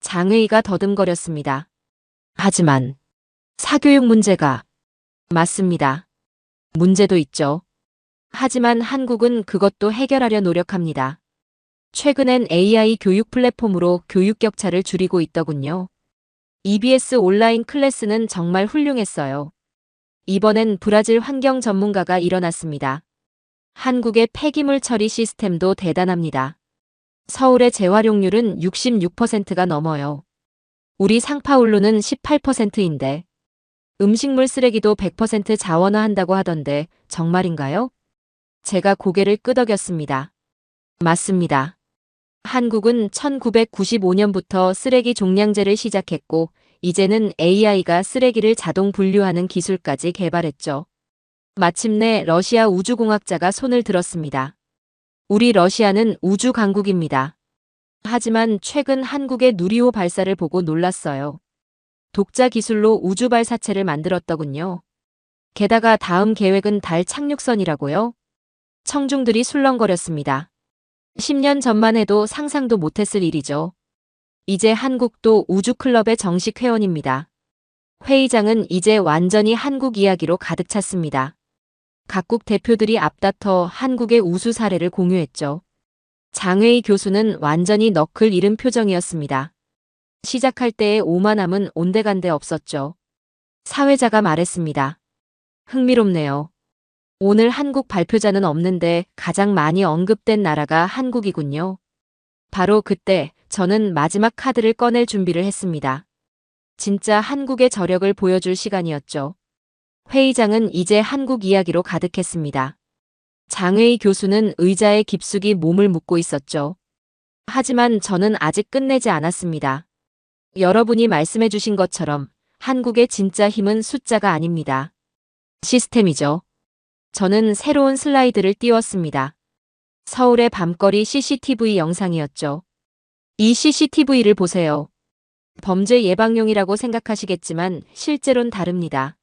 장웨이가 더듬거렸습니다. 하지만 사교육 문제가 맞습니다. 문제도 있죠. 하지만 한국은 그것도 해결하려 노력합니다. 최근엔 AI 교육 플랫폼으로 교육 격차를 줄이고 있더군요. EBS 온라인 클래스는 정말 훌륭했어요. 이번엔 브라질 환경 전문가가 일어났습니다. 한국의 폐기물 처리 시스템도 대단합니다. 서울의 재활용률은 66%가 넘어요. 우리 상파울루는 18%인데 음식물 쓰레기도 100% 자원화한다고 하던데 정말인가요? 제가 고개를 끄덕였습니다. 맞습니다. 한국은 1995년부터 쓰레기 종량제를 시작했고, 이제는 AI가 쓰레기를 자동 분류하는 기술까지 개발했죠. 마침내 러시아 우주공학자가 손을 들었습니다. 우리 러시아는 우주 강국입니다. 하지만 최근 한국의 누리호 발사를 보고 놀랐어요. 독자 기술로 우주 발사체를 만들었더군요. 게다가 다음 계획은 달 착륙선이라고요? 청중들이 술렁거렸습니다. 10년 전만 해도 상상도 못했을 일이죠. 이제 한국도 우주클럽의 정식 회원입니다. 회의장은 이제 완전히 한국 이야기로 가득 찼습니다. 각국 대표들이 앞다퉈 한국의 우수 사례를 공유했죠. 장회의 교수는 완전히 너클 잃은 표정이었습니다. 시작할 때의 오만함은 온데간데 없었죠. 사회자가 말했습니다. 흥미롭네요. 오늘 한국 발표자는 없는데 가장 많이 언급된 나라가 한국이군요. 바로 그때 저는 마지막 카드를 꺼낼 준비를 했습니다. 진짜 한국의 저력을 보여줄 시간이었죠. 회의장은 이제 한국 이야기로 가득했습니다. 장회의 교수는 의자에 깊숙이 몸을 묻고 있었죠. 하지만 저는 아직 끝내지 않았습니다. 여러분이 말씀해 주신 것처럼 한국의 진짜 힘은 숫자가 아닙니다. 시스템이죠. 저는 새로운 슬라이드를 띄웠습니다. 서울의 밤거리 CCTV 영상이었죠. 이 CCTV를 보세요. 범죄 예방용이라고 생각하시겠지만 실제로는 다릅니다.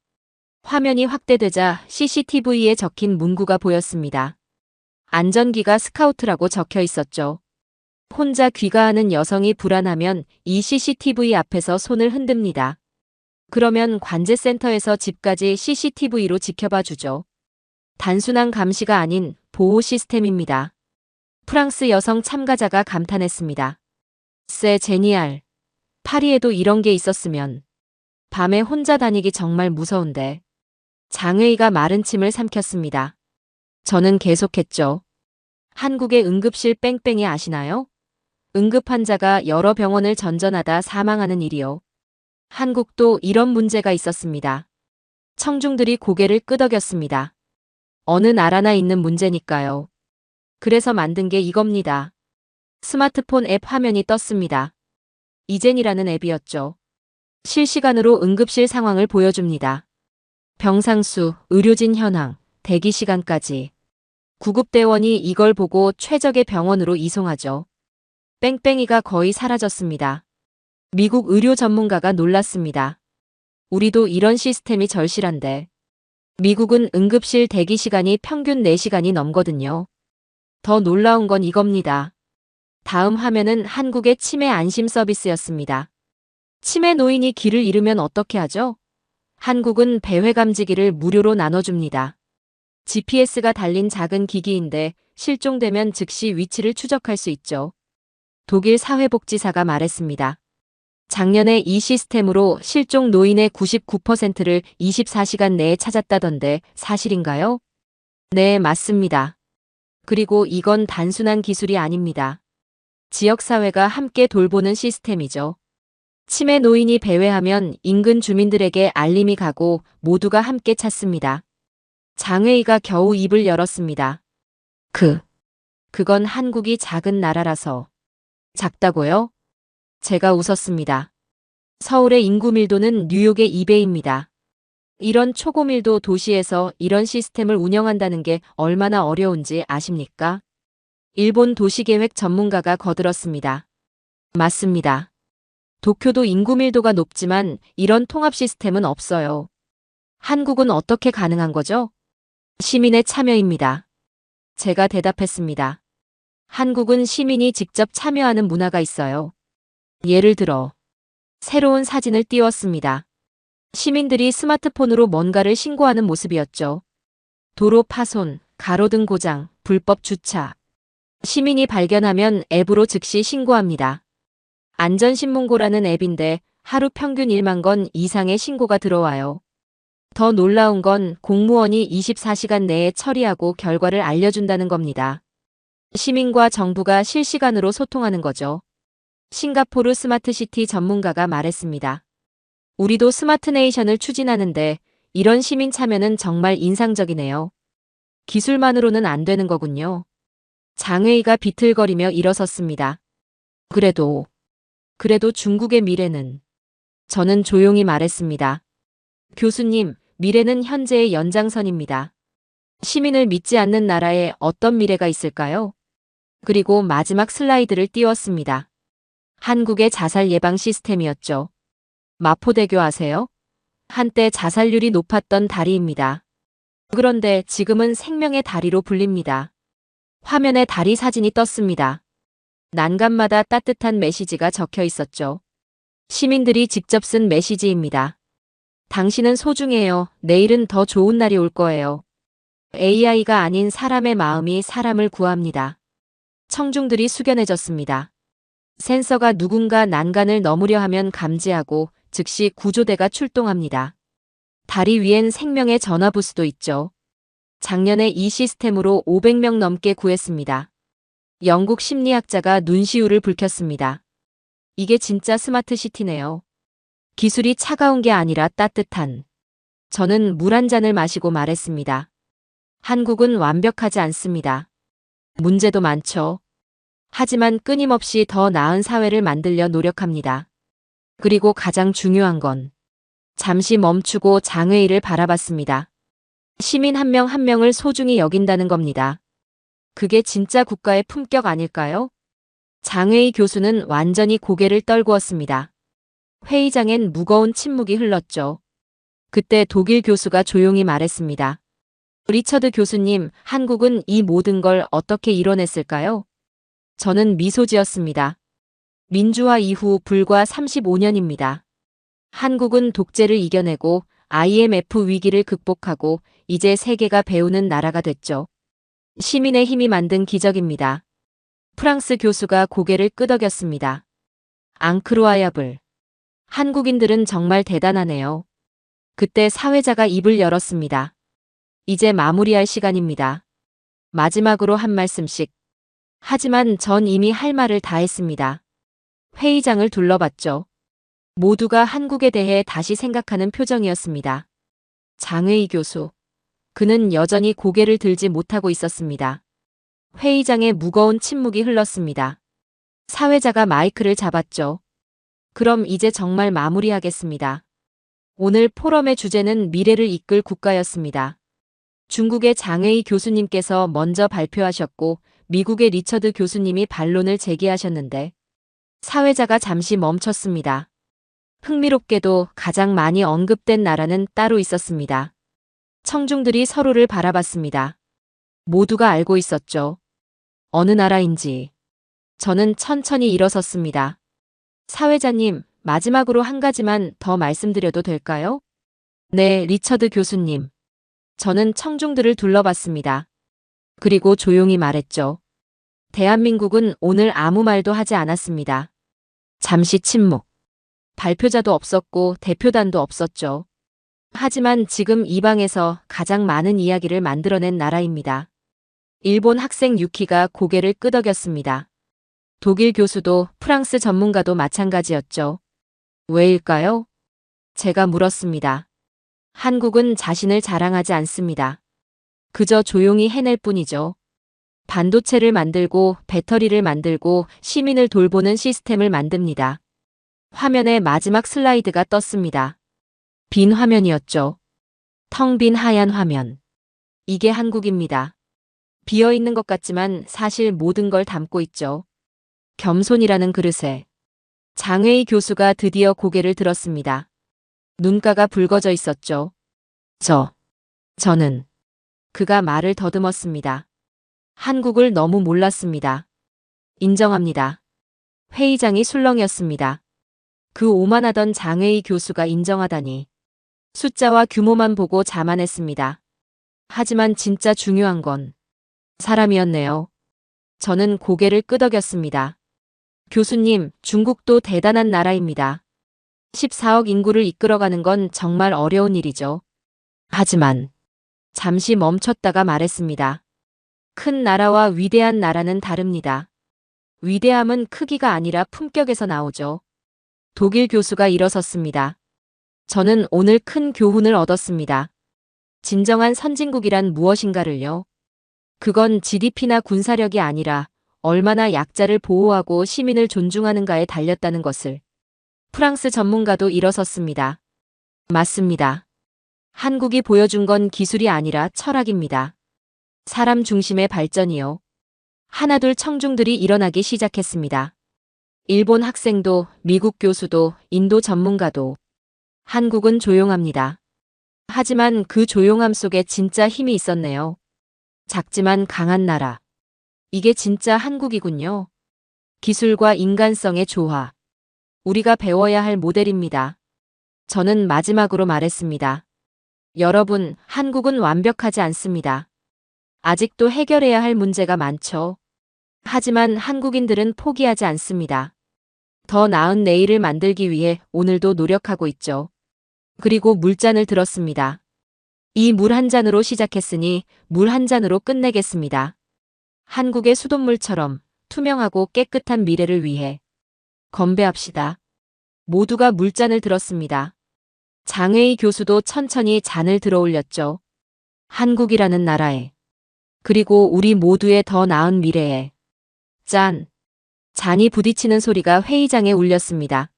화면이 확대되자 CCTV에 적힌 문구가 보였습니다. 안전기가 스카우트라고 적혀 있었죠. 혼자 귀가하는 여성이 불안하면 이 CCTV 앞에서 손을 흔듭니다. 그러면 관제센터에서 집까지 CCTV로 지켜봐 주죠. 단순한 감시가 아닌 보호 시스템입니다. 프랑스 여성 참가자가 감탄했습니다. 세 제니알. 파리에도 이런 게 있었으면. 밤에 혼자 다니기 정말 무서운데. 장회의가 마른 침을 삼켰습니다. 저는 계속했죠. 한국의 응급실 뺑뺑이 아시나요? 응급 환자가 여러 병원을 전전하다 사망하는 일이요. 한국도 이런 문제가 있었습니다. 청중들이 고개를 끄덕였습니다. 어느 나라나 있는 문제니까요. 그래서 만든 게 이겁니다. 스마트폰 앱 화면이 떴습니다. 이젠이라는 앱이었죠. 실시간으로 응급실 상황을 보여줍니다. 병상수, 의료진 현황, 대기 시간까지. 구급대원이 이걸 보고 최적의 병원으로 이송하죠. 뺑뺑이가 거의 사라졌습니다. 미국 의료 전문가가 놀랐습니다. 우리도 이런 시스템이 절실한데. 미국은 응급실 대기 시간이 평균 4시간이 넘거든요. 더 놀라운 건 이겁니다. 다음 화면은 한국의 치매 안심 서비스였습니다. 치매 노인이 길을 잃으면 어떻게 하죠? 한국은 배회 감지기를 무료로 나눠줍니다. GPS가 달린 작은 기기인데 실종되면 즉시 위치를 추적할 수 있죠. 독일 사회복지사가 말했습니다. 작년에 이 시스템으로 실종 노인의 99%를 24시간 내에 찾았다던데 사실인가요? 네, 맞습니다. 그리고 이건 단순한 기술이 아닙니다. 지역사회가 함께 돌보는 시스템이죠. 치매 노인이 배회하면 인근 주민들에게 알림이 가고 모두가 함께 찾습니다. 장회의가 겨우 입을 열었습니다. 그건 한국이 작은 나라라서. 작다고요? 제가 웃었습니다. 서울의 인구 밀도는 뉴욕의 2배입니다. 이런 초고밀도 도시에서 이런 시스템을 운영한다는 게 얼마나 어려운지 아십니까? 일본 도시계획 전문가가 거들었습니다. 맞습니다. 도쿄도 인구 밀도가 높지만 이런 통합 시스템은 없어요. 한국은 어떻게 가능한 거죠? 시민의 참여입니다. 제가 대답했습니다. 한국은 시민이 직접 참여하는 문화가 있어요. 예를 들어, 새로운 사진을 띄웠습니다. 시민들이 스마트폰으로 뭔가를 신고하는 모습이었죠. 도로 파손, 가로등 고장, 불법 주차. 시민이 발견하면 앱으로 즉시 신고합니다. 안전신문고라는 앱인데 하루 평균 1만 건 이상의 신고가 들어와요. 더 놀라운 건 공무원이 24시간 내에 처리하고 결과를 알려준다는 겁니다. 시민과 정부가 실시간으로 소통하는 거죠. 싱가포르 스마트시티 전문가가 말했습니다. 우리도 스마트 네이션을 추진하는데 이런 시민 참여는 정말 인상적이네요. 기술만으로는 안 되는 거군요. 장웨이가 비틀거리며 일어섰습니다. 그래도 중국의 미래는? 저는 조용히 말했습니다. 교수님, 미래는 현재의 연장선입니다. 시민을 믿지 않는 나라에 어떤 미래가 있을까요? 그리고 마지막 슬라이드를 띄웠습니다. 한국의 자살 예방 시스템이었죠. 마포대교 아세요? 한때 자살률이 높았던 다리입니다. 그런데 지금은 생명의 다리로 불립니다. 화면에 다리 사진이 떴습니다. 난간마다 따뜻한 메시지가 적혀 있었죠. 시민들이 직접 쓴 메시지입니다. 당신은 소중해요. 내일은 더 좋은 날이 올 거예요. AI가 아닌 사람의 마음이 사람을 구합니다. 청중들이 숙연해졌습니다. 센서가 누군가 난간을 넘으려 하면 감지하고 즉시 구조대가 출동합니다. 다리 위엔 생명의 전화부스도 있죠. 작년에 이 시스템으로 500명 넘게 구했습니다. 영국 심리학자가 눈시울을 붉혔습니다. 이게 진짜 스마트 시티네요. 기술이 차가운 게 아니라 따뜻한. 저는 물 한 잔을 마시고 말했습니다. 한국은 완벽하지 않습니다. 문제도 많죠. 하지만 끊임없이 더 나은 사회를 만들려 노력합니다. 그리고 가장 중요한 건 잠시 멈추고 장웨이를 바라봤습니다. 시민 한 명 한 명을 소중히 여긴다는 겁니다. 그게 진짜 국가의 품격 아닐까요? 장웨이 교수는 완전히 고개를 떨구었습니다. 회의장엔 무거운 침묵이 흘렀죠. 그때 독일 교수가 조용히 말했습니다. 리처드 교수님, 한국은 이 모든 걸 어떻게 이뤄냈을까요? 저는 미소 지었습니다. 민주화 이후 불과 35년입니다. 한국은 독재를 이겨내고 IMF 위기를 극복하고 이제 세계가 배우는 나라가 됐죠. 시민의 힘이 만든 기적입니다. 프랑스 교수가 고개를 끄덕였습니다. 앙크로아야블. 한국인들은 정말 대단하네요. 그때 사회자가 입을 열었습니다. 이제 마무리할 시간입니다. 마지막으로 한 말씀씩. 하지만 전 이미 할 말을 다 했습니다. 회의장을 둘러봤죠. 모두가 한국에 대해 다시 생각하는 표정이었습니다. 장웨이 교수. 그는 여전히 고개를 들지 못하고 있었습니다. 회의장에 무거운 침묵이 흘렀습니다. 사회자가 마이크를 잡았죠. 그럼 이제 정말 마무리하겠습니다. 오늘 포럼의 주제는 미래를 이끌 국가였습니다. 중국의 장웨이 교수님께서 먼저 발표하셨고 미국의 리처드 교수님이 반론을 제기하셨는데 사회자가 잠시 멈췄습니다. 흥미롭게도 가장 많이 언급된 나라는 따로 있었습니다. 청중들이 서로를 바라봤습니다. 모두가 알고 있었죠. 어느 나라인지. 저는 천천히 일어섰습니다. 사회자님, 마지막으로 한 가지만 더 말씀드려도 될까요? 네, 리처드 교수님. 저는 청중들을 둘러봤습니다. 그리고 조용히 말했죠. 대한민국은 오늘 아무 말도 하지 않았습니다. 잠시 침묵. 발표자도 없었고 대표단도 없었죠. 하지만 지금 이 방에서 가장 많은 이야기를 만들어낸 나라입니다. 일본 학생 유키가 고개를 끄덕였습니다. 독일 교수도 프랑스 전문가도 마찬가지였죠. 왜일까요? 제가 물었습니다. 한국은 자신을 자랑하지 않습니다. 그저 조용히 해낼 뿐이죠. 반도체를 만들고 배터리를 만들고 시민을 돌보는 시스템을 만듭니다. 화면에 마지막 슬라이드가 떴습니다. 빈 화면이었죠. 텅 빈 하얀 화면. 이게 한국입니다. 비어있는 것 같지만 사실 모든 걸 담고 있죠. 겸손이라는 그릇에. 장웨이 교수가 드디어 고개를 들었습니다. 눈가가 붉어져 있었죠. 저는. 그가 말을 더듬었습니다. 한국을 너무 몰랐습니다. 인정합니다. 회의장이 술렁이었습니다. 그 오만하던 장웨이 교수가 인정하다니. 숫자와 규모만 보고 자만했습니다. 하지만 진짜 중요한 건 사람이었네요. 저는 고개를 끄덕였습니다. 교수님, 중국도 대단한 나라입니다. 14억 인구를 이끌어가는 건 정말 어려운 일이죠. 하지만 잠시 멈췄다가 말했습니다. 큰 나라와 위대한 나라는 다릅니다. 위대함은 크기가 아니라 품격에서 나오죠. 독일 교수가 일어섰습니다. 저는 오늘 큰 교훈을 얻었습니다. 진정한 선진국이란 무엇인가를요. 그건 GDP나 군사력이 아니라 얼마나 약자를 보호하고 시민을 존중하는가에 달렸다는 것을. 프랑스 전문가도 일어섰습니다. 맞습니다. 한국이 보여준 건 기술이 아니라 철학입니다. 사람 중심의 발전이요. 하나둘 청중들이 일어나기 시작했습니다. 일본 학생도, 미국 교수도, 인도 전문가도. 한국은 조용합니다. 하지만 그 조용함 속에 진짜 힘이 있었네요. 작지만 강한 나라. 이게 진짜 한국이군요. 기술과 인간성의 조화. 우리가 배워야 할 모델입니다. 저는 마지막으로 말했습니다. 여러분, 한국은 완벽하지 않습니다. 아직도 해결해야 할 문제가 많죠. 하지만 한국인들은 포기하지 않습니다. 더 나은 내일을 만들기 위해 오늘도 노력하고 있죠. 그리고 물잔을 들었습니다. 이 물 한 잔으로 시작했으니 물 한 잔으로 끝내겠습니다. 한국의 수돗물처럼 투명하고 깨끗한 미래를 위해 건배합시다. 모두가 물잔을 들었습니다. 장회의 교수도 천천히 잔을 들어올렸죠. 한국이라는 나라에, 그리고 우리 모두의 더 나은 미래에. 짠! 잔이 부딪히는 소리가 회의장에 울렸습니다.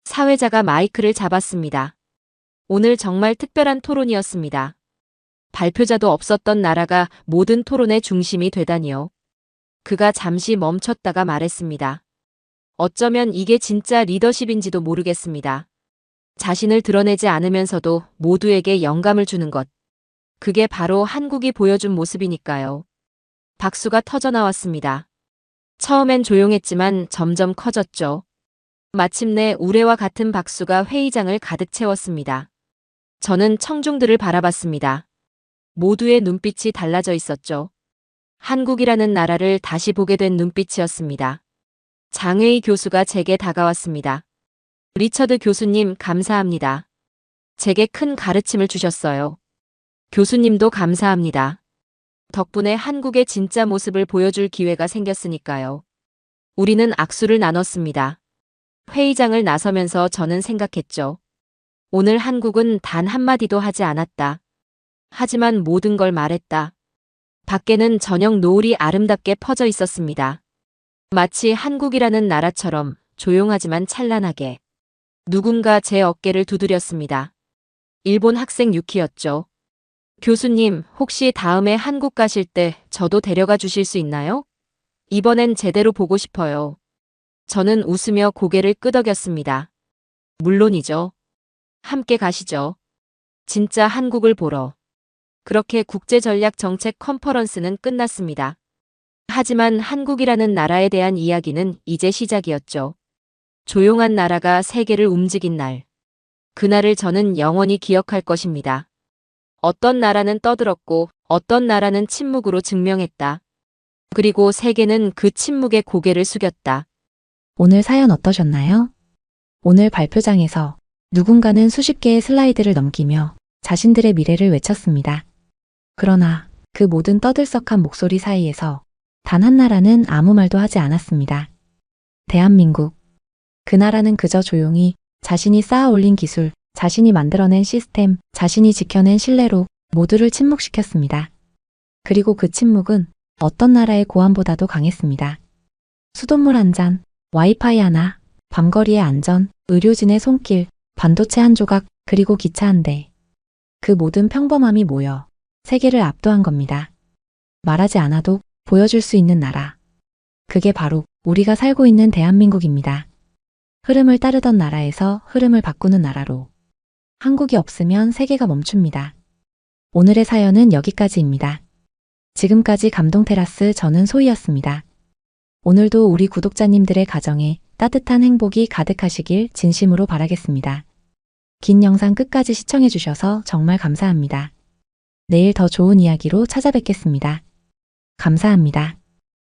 사회자가 마이크를 잡았습니다. 오늘 정말 특별한 토론이었습니다. 발표자도 없었던 나라가 모든 토론의 중심이 되다니요. 그가 잠시 멈췄다가 말했습니다. 어쩌면 이게 진짜 리더십인지도 모르겠습니다. 자신을 드러내지 않으면서도 모두에게 영감을 주는 것. 그게 바로 한국이 보여준 모습이니까요. 박수가 터져나왔습니다. 처음엔 조용했지만 점점 커졌죠. 마침내 우레와 같은 박수가 회의장을 가득 채웠습니다. 저는 청중들을 바라봤습니다. 모두의 눈빛이 달라져 있었죠. 한국이라는 나라를 다시 보게 된 눈빛이었습니다. 장회의 교수가 제게 다가왔습니다. 리처드 교수님, 감사합니다. 제게 큰 가르침을 주셨어요. 교수님도 감사합니다. 덕분에 한국의 진짜 모습을 보여줄 기회가 생겼으니까요. 우리는 악수를 나눴습니다. 회의장을 나서면서 저는 생각했죠. 오늘 한국은 단 한마디도 하지 않았다. 하지만 모든 걸 말했다. 밖에는 저녁 노을이 아름답게 퍼져 있었습니다. 마치 한국이라는 나라처럼 조용하지만 찬란하게. 누군가 제 어깨를 두드렸습니다. 일본 학생 유키였죠. 교수님, 혹시 다음에 한국 가실 때 저도 데려가 주실 수 있나요? 이번엔 제대로 보고 싶어요. 저는 웃으며 고개를 끄덕였습니다. 물론이죠. 함께 가시죠. 진짜 한국을 보러. 그렇게 국제전략정책 컨퍼런스는 끝났습니다. 하지만 한국이라는 나라에 대한 이야기는 이제 시작이었죠. 조용한 나라가 세계를 움직인 날. 그날을 저는 영원히 기억할 것입니다. 어떤 나라는 떠들었고 어떤 나라는 침묵으로 증명했다. 그리고 세계는 그 침묵에 고개를 숙였다. 오늘 사연 어떠셨나요? 오늘 발표장에서 누군가는 수십 개의 슬라이드를 넘기며 자신들의 미래를 외쳤습니다. 그러나 그 모든 떠들썩한 목소리 사이에서 단 한 나라는 아무 말도 하지 않았습니다. 대한민국. 그 나라는 그저 조용히 자신이 쌓아 올린 기술, 자신이 만들어낸 시스템, 자신이 지켜낸 신뢰로 모두를 침묵시켰습니다. 그리고 그 침묵은 어떤 나라의 고함보다도 강했습니다. 수돗물 한 잔, 와이파이 하나, 밤거리의 안전, 의료진의 손길, 반도체 한 조각, 그리고 기차 한 대. 그 모든 평범함이 모여 세계를 압도한 겁니다. 말하지 않아도 보여줄 수 있는 나라. 그게 바로 우리가 살고 있는 대한민국입니다. 흐름을 따르던 나라에서 흐름을 바꾸는 나라로. 한국이 없으면 세계가 멈춥니다. 오늘의 사연은 여기까지입니다. 지금까지 감동테라스 저는 소희였습니다. 오늘도 우리 구독자님들의 가정에 따뜻한 행복이 가득하시길 진심으로 바라겠습니다. 긴 영상 끝까지 시청해주셔서 정말 감사합니다. 내일 더 좋은 이야기로 찾아뵙겠습니다. 감사합니다.